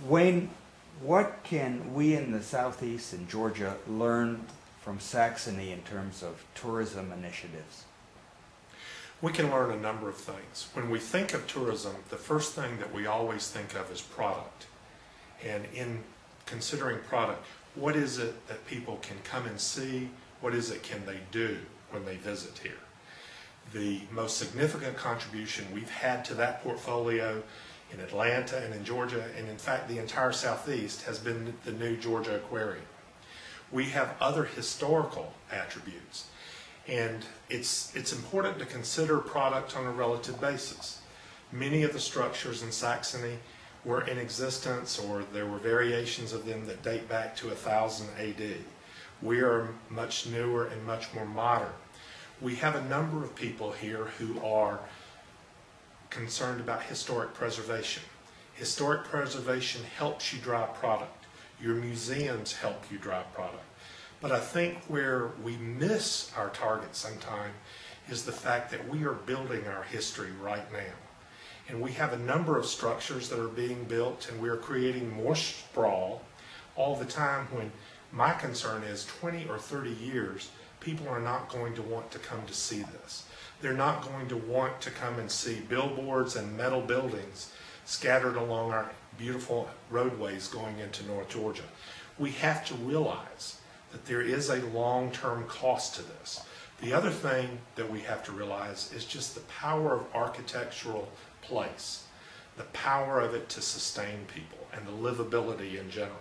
Wayne, what can we in the Southeast and Georgia learn from Saxony in terms of tourism initiatives? We can learn a number of things. When we think of tourism, the first thing that we always think of is product. And in considering product, what is it that people can come and see? What is it can they do when they visit here? The most significant contribution we've had to that portfolio in Atlanta and in Georgia, and in fact the entire Southeast, has been the new Georgia Aquarium. We have other historical attributes, and it's important to consider product on a relative basis. Many of the structures in Saxony were in existence, or there were variations of them that date back to 1000 AD. We are much newer and much more modern. We have a number of people here who are concerned about historic preservation. Historic preservation helps you drive product. Your museums help you drive product. But I think where we miss our target sometime is the fact that we are building our history right now. And we have a number of structures that are being built, and we are creating more sprawl all the time, when my concern is 20 or 30 years, people are not going to want to come to see this. They're not going to want to come and see billboards and metal buildings scattered along our beautiful roadways going into North Georgia. We have to realize that there is a long-term cost to this. The other thing that we have to realize is just the power of architectural place, the power of it to sustain people, and the livability in general.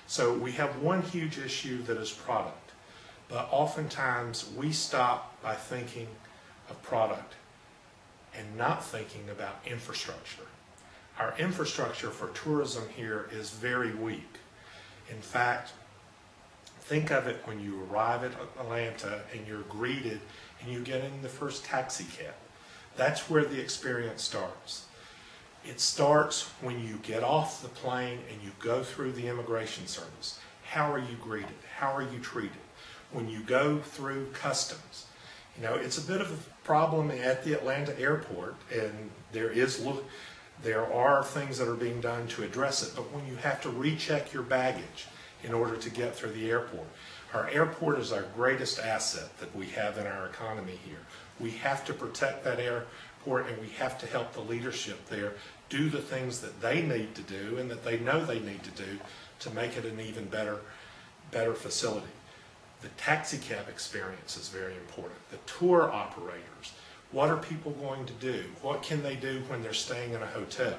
So we have one huge issue that is product, but oftentimes we stop by thinking of product and not thinking about infrastructure. Our infrastructure for tourism here is very weak. In fact, think of it when you arrive at Atlanta and you're greeted and you get in the first taxi cab. That's where the experience starts. It starts when you get off the plane and you go through the immigration service. How are you greeted? How are you treated? When you go through customs, you know, it's a bit of a problem at the Atlanta airport, and there are things that are being done to address it, but when you have to recheck your baggage in order to get through the airport. Our airport is our greatest asset that we have in our economy here. We have to protect that airport, and we have to help the leadership there do the things that they need to do and that they know they need to do to make it an even better facility. The taxi cab experience is very important. The tour operators, what are people going to do? What can they do when they're staying in a hotel?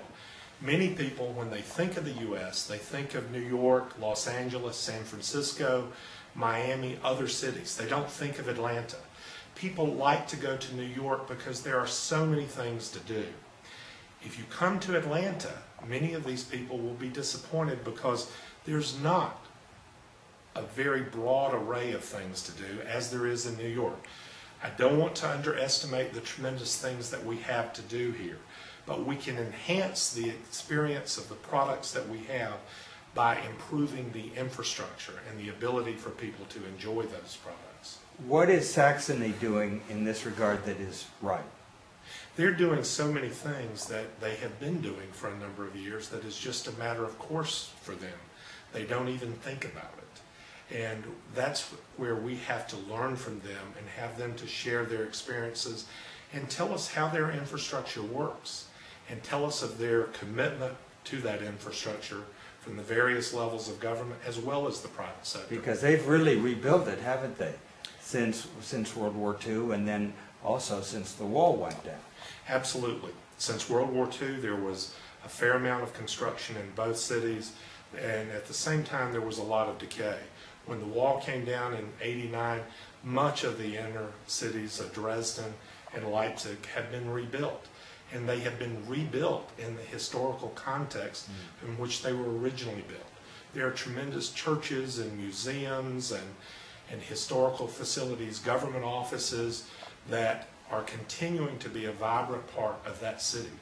Many people, when they think of the U.S., they think of New York, Los Angeles, San Francisco, Miami, other cities. They don't think of Atlanta. People like to go to New York because there are so many things to do. If you come to Atlanta, many of these people will be disappointed because there's not a very broad array of things to do as there is in New York. I don't want to underestimate the tremendous things that we have to do here, but we can enhance the experience of the products that we have by improving the infrastructure and the ability for people to enjoy those products. What is Saxony doing in this regard that is right? They're doing so many things that they have been doing for a number of years that is just a matter of course for them. They don't even think about it. And that's where we have to learn from them and have them to share their experiences and tell us how their infrastructure works and tell us of their commitment to that infrastructure from the various levels of government as well as the private sector. Because they've really rebuilt it, haven't they, since World War II, and then also since the wall went down. Absolutely. Since World War II, there was a fair amount of construction in both cities, and at the same time there was a lot of decay. When the wall came down in '89, much of the inner cities of Dresden and Leipzig had been rebuilt. And they have been rebuilt in the historical context in which they were originally built. There are tremendous churches and museums and historical facilities, government offices that are continuing to be a vibrant part of that city.